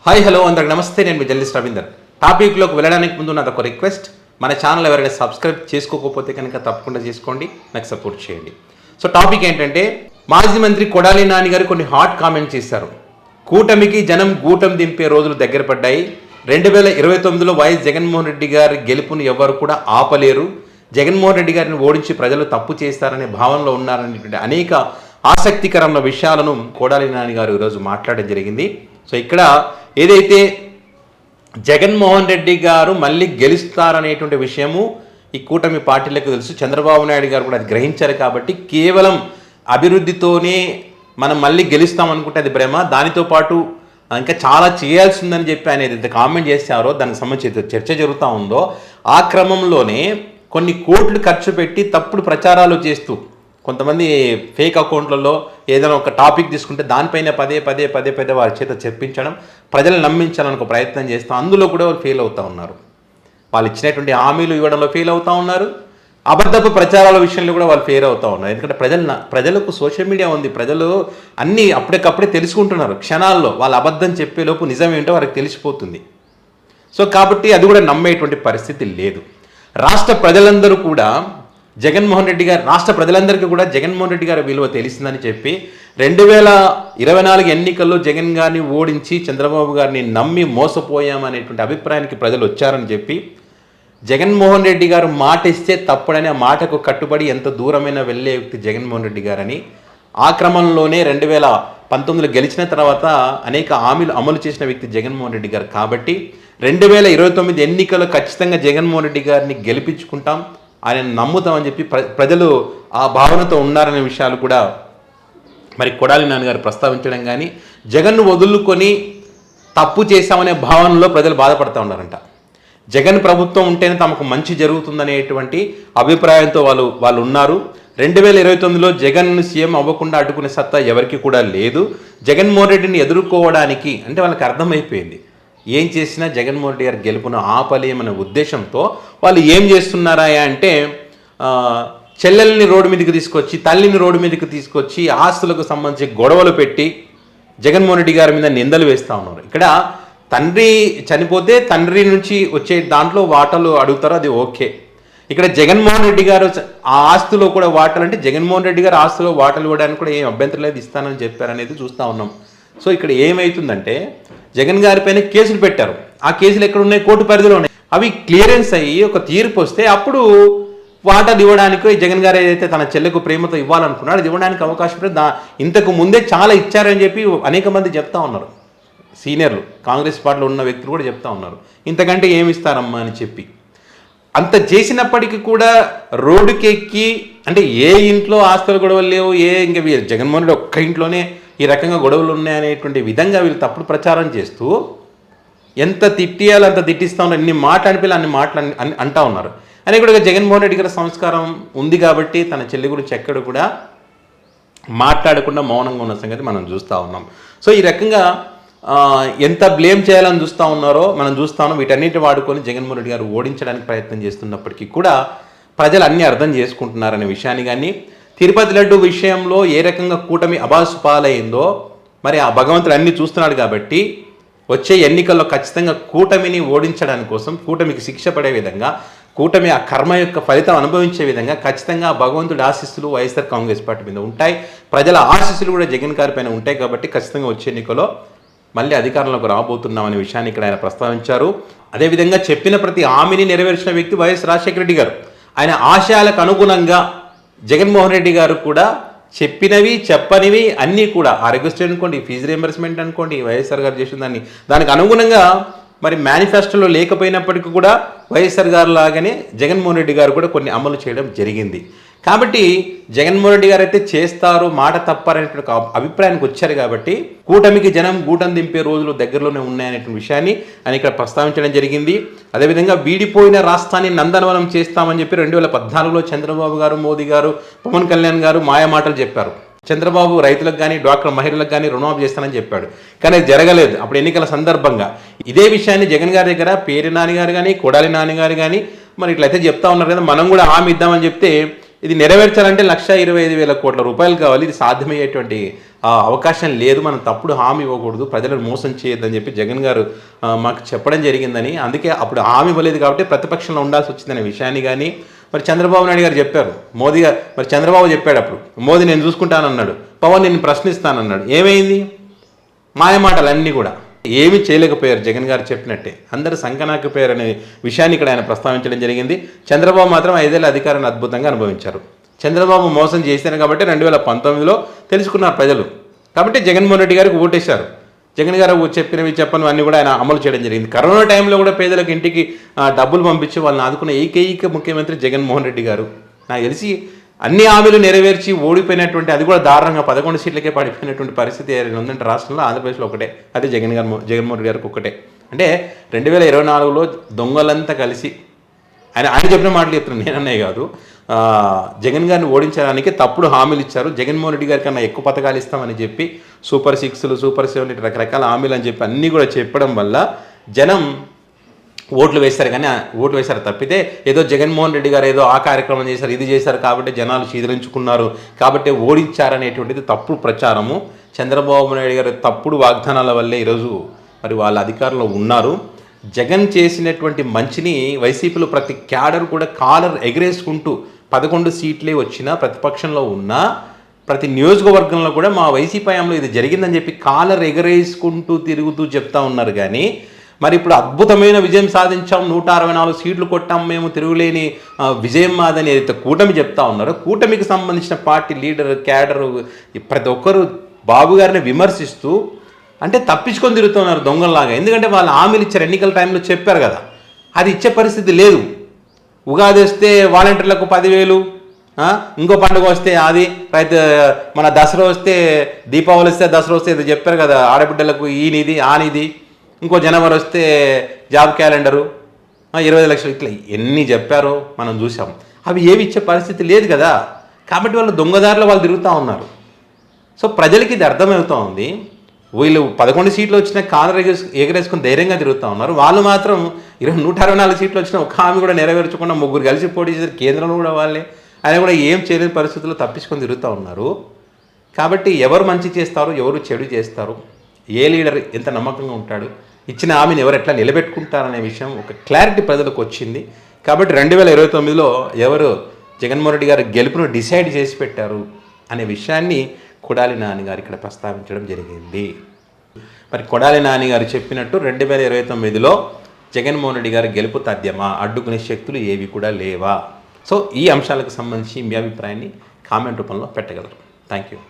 Hi hello అందరికి నమస్తే. నేను మీ జర్నలిస్ట్ రవీందర్. టాపిక్లోకి వెళ్ళడానికి ముందు నాకు ఒక రిక్వెస్ట్, మన ఛానల్ ఎవరైనా సబ్స్క్రైబ్ చేసుకోకపోతే కనుక తప్పకుండా చేసుకోండి, నాకు సపోర్ట్ చేయండి. సో టాపిక్ ఏంటంటే, మాజీ మంత్రి కొడాలి నాని గారు కొన్ని హాట్ కామెంట్స్ చేశారు. కూటమికి జనం గూటం దింపే రోజులు దగ్గర పడ్డాయి. 2029లో వైఎస్ జగన్మోహన్ రెడ్డి గారి గెలుపును ఎవరు కూడా ఆపలేరు. జగన్మోహన్ రెడ్డి గారిని ఓడించి ప్రజలు తప్పు చేస్తారనే భావనలో ఉన్నారనేటువంటి అనేక ఆసక్తికరమైన విషయాలను కొడాలి నాని గారు ఈరోజు మాట్లాడడం జరిగింది. సో ఇక్కడ ఏదైతే జగన్మోహన్ రెడ్డి గారు మళ్ళీ గెలుస్తారనేటువంటి విషయము ఈ కూటమి పార్టీలకు తెలుసు. చంద్రబాబు నాయుడు గారు కూడా అది గ్రహించారు. కాబట్టి కేవలం అభివృద్ధితోనే మనం మళ్ళీ గెలుస్తాం అనుకుంటే అది భ్రమ. దానితో పాటు ఇంకా చాలా చేయాల్సి ఉందని చెప్పి ఆయన ఏదైతే కామెంట్ చేశారో దానికి సంబంధించి చర్చ జరుగుతూ ఉందో ఆ క్రమంలోనే కొన్ని కోట్లు ఖర్చు పెట్టి తప్పుడు ప్రచారాలు చేస్తూ కొంతమంది ఫేక్ అకౌంట్లలో ఏదైనా ఒక టాపిక్ తీసుకుంటే దానిపైన పదే వారి చేత చెప్పించడం, ప్రజలను నమ్మించాలని ఒక ప్రయత్నం చేస్తాం. అందులో కూడా వాళ్ళు ఫెయిల్ అవుతూ ఉన్నారు. వాళ్ళు ఇచ్చినటువంటి హామీలు ఇవ్వడంలో ఫెయిల్ అవుతూ ఉన్నారు. అబద్ధపు ప్రచారాల విషయంలో కూడా వాళ్ళు ఫెయిల్ అవుతూ ఉన్నారు. ఎందుకంటే ప్రజలకు సోషల్ మీడియా ఉంది. ప్రజలు అన్నీ అప్పటికప్పుడే తెలుసుకుంటున్నారు. క్షణాల్లో వాళ్ళు అబద్ధం చెప్పేలోపు నిజం ఏంటో వారికి తెలిసిపోతుంది. సో కాబట్టి అది కూడా నమ్మేటువంటి పరిస్థితి లేదు. రాష్ట్ర ప్రజలందరూ కూడా రాష్ట్ర ప్రజలందరికీ కూడా జగన్మోహన్ రెడ్డి గారి విలువ తెలిసిందని చెప్పి 2024 ఎన్నికల్లో జగన్ గారిని ఓడించి చంద్రబాబు గారిని నమ్మి మోసపోయామనేటువంటి అభిప్రాయానికి ప్రజలు వచ్చారని చెప్పి జగన్మోహన్ రెడ్డి గారు మాట ఇస్తే తప్పుడని ఆ మాటకు కట్టుబడి ఎంత దూరమైనా వెళ్ళే వ్యక్తి జగన్మోహన్ రెడ్డి గారని, ఆ క్రమంలోనే 2019లో గెలిచిన తర్వాత అనేక హామీలు అమలు చేసిన వ్యక్తి జగన్మోహన్ రెడ్డి గారు. కాబట్టి 2029 ఎన్నికల్లో ఖచ్చితంగా జగన్మోహన్ రెడ్డి గారిని గెలిపించుకుంటాం, ఆయన నమ్ముతామని చెప్పి ప్రజలు ఆ భావనతో ఉన్నారనే విషయాలు కూడా మరి కొడాలి నాని గారు ప్రస్తావించడం కానీ, జగన్ను వదులుకొని తప్పు చేశామనే భావనలో ప్రజలు బాధపడుతూ ఉన్నారంట. జగన్ ప్రభుత్వం ఉంటేనే తమకు మంచి జరుగుతుందనేటువంటి అభిప్రాయంతో వాళ్ళు ఉన్నారు. 2029లో జగన్ను సీఎం అవ్వకుండా అడ్డుకునే సత్తా ఎవరికి కూడా లేదు. జగన్మోహన్ రెడ్డిని ఎదుర్కోవడానికి అంటే వాళ్ళకి అర్థమైపోయింది, ఏం చేసినా జగన్మోహన్ రెడ్డి గారి గెలుపును ఆపలేమనే ఉద్దేశంతో వాళ్ళు ఏం చేస్తున్నారా అంటే చెల్లెల్ని రోడ్డు మీదకి తీసుకొచ్చి, తల్లిని రోడ్డు మీదకి తీసుకొచ్చి ఆస్తులకు సంబంధించి గొడవలు పెట్టి జగన్మోహన్ రెడ్డి గారి మీద నిందలు వేస్తూ ఉన్నారు. ఇక్కడ తండ్రి చనిపోతే తండ్రి నుంచి వచ్చే దాంట్లో వాటాలు అడుగుతారు, అది ఓకే. ఇక్కడ జగన్మోహన్ రెడ్డి గారు ఆ ఆస్తులో కూడా వాటాలు అంటే జగన్మోహన్ రెడ్డి గారు ఆస్తులో వాటాలు ఇవ్వడానికి కూడా ఏం అభ్యంతరం లేదు, ఇస్తానని చెప్పారనేది చూస్తూ ఉన్నాం. సో ఇక్కడ ఏమవుతుందంటే జగన్ గారి పైన కేసులు పెట్టారు. ఆ కేసులు ఎక్కడ ఉన్నాయి? కోర్టు పరిధిలో ఉన్నాయి. అవి క్లియరెన్స్ అయ్యి ఒక తీర్పు వస్తే అప్పుడు వాటాలు ఇవ్వడానికి జగన్ గారు ఏదైతే తన చెల్లెకు ప్రేమతో ఇవ్వాలనుకున్నాడు అది ఇవ్వడానికి అవకాశం లేదు. ఇంతకు ముందే చాలా ఇచ్చారని చెప్పి అనేక మంది చెప్తా ఉన్నారు. సీనియర్లు కాంగ్రెస్ పార్టీలో ఉన్న వ్యక్తులు కూడా చెప్తా ఉన్నారు, ఇంతకంటే ఏమి ఇస్తారమ్మా అని చెప్పి. అంత చేసినప్పటికీ కూడా రోడ్డుకెక్కి అంటే ఏ ఇంట్లో ఆస్తుల గొడవలు లేవు, ఇంకా జగన్మోహన్ రెడ్డి ఒక్క ఇంట్లోనే ఈ రకంగా గొడవలు ఉన్నాయనేటువంటి విధంగా వీళ్ళు తప్పుడు ప్రచారం చేస్తూ ఎంత తిట్టియాలో అంత తిట్టిస్తూ ఉన్నారు. ఇన్ని మాట్లాడిపోయి అన్ని మాటలు అంటూ ఉన్నారు. అని కూడా జగన్మోహన్ రెడ్డి గారి సంస్కారం ఉంది కాబట్టి తన చెల్లి గురించి ఎక్కడ కూడా మాట్లాడకుండా మౌనంగా ఉన్న సంగతి మనం చూస్తూ ఉన్నాం. సో ఈ రకంగా ఎంత బ్లేమ్ చేయాలని చూస్తూ ఉన్నారో మనం చూస్తా ఉన్నాం. వీటన్నిటి వాడుకొని జగన్మోహన్ రెడ్డి గారు ఓడించడానికి ప్రయత్నం చేస్తున్నప్పటికీ కూడా ప్రజలు అన్నీ అర్థం చేసుకుంటున్నారనే విషయాన్ని కానీ, తిరుపతి లడ్డు విషయంలో ఏ రకంగా కూటమి అబాసు పాలైందో మరి ఆ భగవంతుడు అన్నీ చూస్తున్నాడు. కాబట్టి వచ్చే ఎన్నికల్లో ఖచ్చితంగా కూటమిని ఓడించడానికి కోసం, కూటమికి శిక్ష పడే విధంగా, కూటమి ఆ కర్మ యొక్క ఫలితం అనుభవించే విధంగా ఖచ్చితంగా భగవంతుడి ఆశీస్సులు వైఎస్ఆర్ కాంగ్రెస్ పార్టీ మీద ఉంటాయి. ప్రజల ఆశీస్సులు కూడా జగన్ గారి పైన ఉంటాయి. కాబట్టి ఖచ్చితంగా వచ్చే ఎన్నికల్లో మళ్ళీ అధికారంలోకి రాబోతున్నామనే విషయాన్ని ఇక్కడ ఆయన ప్రస్తావించారు. అదేవిధంగా చెప్పిన ప్రతి హామీని నెరవేర్చిన వ్యక్తి వైఎస్ రాజశేఖర రెడ్డి గారు. ఆయన ఆశయాలకు అనుగుణంగా జగన్మోహన్ రెడ్డి గారు కూడా చెప్పినవి చెప్పనివి అన్నీ కూడా ఆరోగ్యశ్రీ అనుకోండి, ఫీజు రియంబర్స్మెంట్ అనుకోండి, వైఎస్ఆర్ గారు చేసిన దానికి అనుగుణంగా మరి మేనిఫెస్టోలో లేకపోయినప్పటికీ కూడా వైఎస్ఆర్ గారు లాగానే జగన్మోహన్ రెడ్డి గారు కూడా కొన్ని అమలు చేయడం జరిగింది. కాబట్టి జగన్మోహన్ రెడ్డి గారు అయితే చేస్తారు, మాట తప్పారనేటువంటి అభిప్రాయానికి వచ్చారు. కాబట్టి కూటమికి జనం గూటం దింపే రోజులు దగ్గరలోనే ఉన్నాయనేటువంటి విషయాన్ని ఆయన ఇక్కడ ప్రస్తావించడం జరిగింది. అదేవిధంగా వీడిపోయిన రాష్ట్రాన్ని నందనవనం చేస్తామని చెప్పి 2014లో చంద్రబాబు గారు, మోదీ గారు, పవన్ కళ్యాణ్ గారు మాయమాటలు చెప్పారు. చంద్రబాబు రైతులకు కానీ డ్వాక్రా మహిళలకు కానీ రుణమాఫీ చేస్తానని చెప్పాడు, కానీ అది జరగలేదు. అప్పుడు ఎన్నికల సందర్భంగా ఇదే విషయాన్ని జగన్ గారి దగ్గర పేరు నాని గారు కానీ కొడాలి నాని గారు కానీ మరి ఇట్లయితే చెప్తా ఉన్నారు కదా, మనం కూడా హామీ ఇద్దామని చెప్తే ఇది నెరవేర్చాలంటే 1,25,000 కోట్ల రూపాయలు కావాలి, ఇది సాధ్యమయ్యేటువంటి అవకాశం లేదు, మనం తప్పుడు హామీ ఇవ్వకూడదు, ప్రజలను మోసం చేయొద్దని చెప్పి జగన్ గారు మాకు చెప్పడం జరిగిందని, అందుకే అప్పుడు హామీ ఇవ్వలేదు కాబట్టి ప్రతిపక్షంలో ఉండాల్సి వచ్చిందనే విషయాన్ని కానీ మరి చంద్రబాబు నాయుడు గారు చెప్పారు. మోదీ గారు మరి చంద్రబాబు చెప్పాడు అప్పుడు, మోదీ నేను చూసుకుంటానన్నాడు, పవన్ నేను ప్రశ్నిస్తానన్నాడు. ఏమైంది? మాయమాటలన్నీ కూడా ఏమీ చేయలేకపోయారు. జగన్ గారు చెప్పినట్టే అందరూ సంకనాకపోయారు అనే విషయాన్ని ఇక్కడ ఆయన ప్రస్తావించడం జరిగింది. చంద్రబాబు మాత్రం 5 ఏళ్ల అధికారాన్ని అద్భుతంగా అనుభవించారు. చంద్రబాబు మోసం చేశారు కాబట్టి 2019లో తెలుసుకున్నారు ప్రజలు. కాబట్టి జగన్మోహన్ రెడ్డి గారికి ఓటేశారు. జగన్ గారు చెప్పినవి చెప్పను అన్నీ కూడా ఆయన అమలు చేయడం జరిగింది. కరోనా టైంలో కూడా పేదలకు ఇంటికి డబ్బులు పంపించి వాళ్ళని ఆదుకున్న ఏకైక ముఖ్యమంత్రి జగన్మోహన్ రెడ్డి గారు. నాకు తెలిసి అన్ని హామీలు నెరవేర్చి ఓడిపోయినటువంటి, అది కూడా దారుణంగా 11 సీట్లకే పడిపోయినటువంటి పరిస్థితి ఏదైనా ఉందంటే రాష్ట్రంలో ఆంధ్రప్రదేశ్లో ఒకటే, అది జగన్మోహన్ రెడ్డి గారికి ఒకటే. అంటే 2024లో దొంగలంతా కలిసి ఆయన చెప్పిన మాటలు చెప్తున్నాను, నేనన్నయ్య కాదు, జగన్ గారిని ఓడించడానికి తప్పుడు హామీలు ఇచ్చారు. జగన్మోహన్ రెడ్డి గారి కన్నా ఎక్కువ పథకాలు ఇస్తామని చెప్పి సూపర్ 6లు సూపర్ 7 రకరకాల హామీలు అని చెప్పి అన్నీ కూడా చెప్పడం వల్ల జనం ఓట్లు వేశారు. కానీ ఓట్లు వేశారు తప్పితే ఏదో జగన్మోహన్ రెడ్డి గారు ఏదో ఆ కార్యక్రమం చేశారు, ఇది చేశారు కాబట్టి జనాలు శీదరించుకున్నారు కాబట్టి ఓడించారనేటువంటిది తప్పుడు ప్రచారము. చంద్రబాబు నాయుడు గారి తప్పుడు వాగ్దానాల వల్లే ఈరోజు మరి వాళ్ళ అధికారంలో ఉన్నారు. జగన్ చేసినటువంటి మంచిని వైసీపీలో ప్రతి క్యాడర్ కూడా కాలర్ ఎగరేసుకుంటూ 11 సీట్లే వచ్చినా ప్రతిపక్షంలో ఉన్నా ప్రతి నియోజకవర్గంలో కూడా మా వైసీపీ హయాంలో ఇది జరిగిందని చెప్పి కాలర్ ఎగరేసుకుంటూ తిరుగుతూ చెప్తా ఉన్నారు. కానీ మరి ఇప్పుడు అద్భుతమైన విజయం సాధించాం, 164 సీట్లు కొట్టాం, మేము తిరుగులేని విజయం మాదని ఏదైతే కూటమి చెప్తా ఉన్నారో, కూటమికి సంబంధించిన పార్టీ లీడర్ క్యాడరు ప్రతి ఒక్కరు బాబు గారిని విమర్శిస్తూ అంటే తప్పించుకొని తిరుగుతున్నారు దొంగల్లాగా. ఎందుకంటే వాళ్ళు హామీలు ఇచ్చారు, ఎన్నికల టైంలో చెప్పారు కదా, అది ఇచ్చే పరిస్థితి లేదు. ఉగాది వస్తే వాలంటీర్లకు 10,000, ఇంకో పండుగ వస్తే అది మన దసరా వస్తే దీపావళి వస్తే దసరా వస్తే ఇది చెప్పారు కదా, ఆడబిడ్డలకు ఈ నిధి ఆ నిధి, ఇంకో జనవరి వస్తే జాబ్ క్యాలెండరు 20 లక్షలు, ఇట్లా ఎన్ని చెప్పారో మనం చూసాం. అవి ఏవి ఇచ్చే పరిస్థితి లేదు కదా. కాబట్టి వాళ్ళు దొంగదారిలో వాళ్ళు తిరుగుతూ ఉన్నారు. సో ప్రజలకి ఇది అర్థమవుతూ ఉంది. వీళ్ళు 11 సీట్లు వచ్చినా కాలర్ ఎగరేసుకుని ధైర్యంగా తిరుగుతూ ఉన్నారు. వాళ్ళు మాత్రం 164 సీట్లు వచ్చినా ఒక హామీ కూడా నెరవేర్చకుండా 3 కలిసి పోటీ చేశారు. కేంద్రంలో కూడా వాళ్ళే, ఆయన కూడా ఏం చేయలేని పరిస్థితుల్లో తప్పించుకొని తిరుగుతూ ఉన్నారు. కాబట్టి ఎవరు మంచి చేస్తారు, ఎవరు చెడు చేస్తారు, ఏ లీడర్ ఎంత నమ్మకంగా ఉంటాడు, ఇచ్చిన హామీని ఎవరు ఎట్లా నిలబెట్టుకుంటారనే విషయం ఒక క్లారిటీ ప్రజలకు వచ్చింది. కాబట్టి 2029లో ఎవరు జగన్మోహన్ రెడ్డి గారు గెలుపును డిసైడ్ చేసి పెట్టారు అనే విషయాన్ని కొడాలి నాని గారు ఇక్కడ ప్రస్తావించడం జరిగింది. మరి కొడాలి నాని గారు చెప్పినట్టు 2029లో జగన్మోహన్ రెడ్డి గారు గెలుపు తథ్యమా, అడ్డుకునే శక్తులు ఏవి కూడా లేవా? సో ఈ అంశాలకు సంబంధించి మీ అభిప్రాయాన్ని కామెంట్ రూపంలో పెట్టగలరు. Thank you.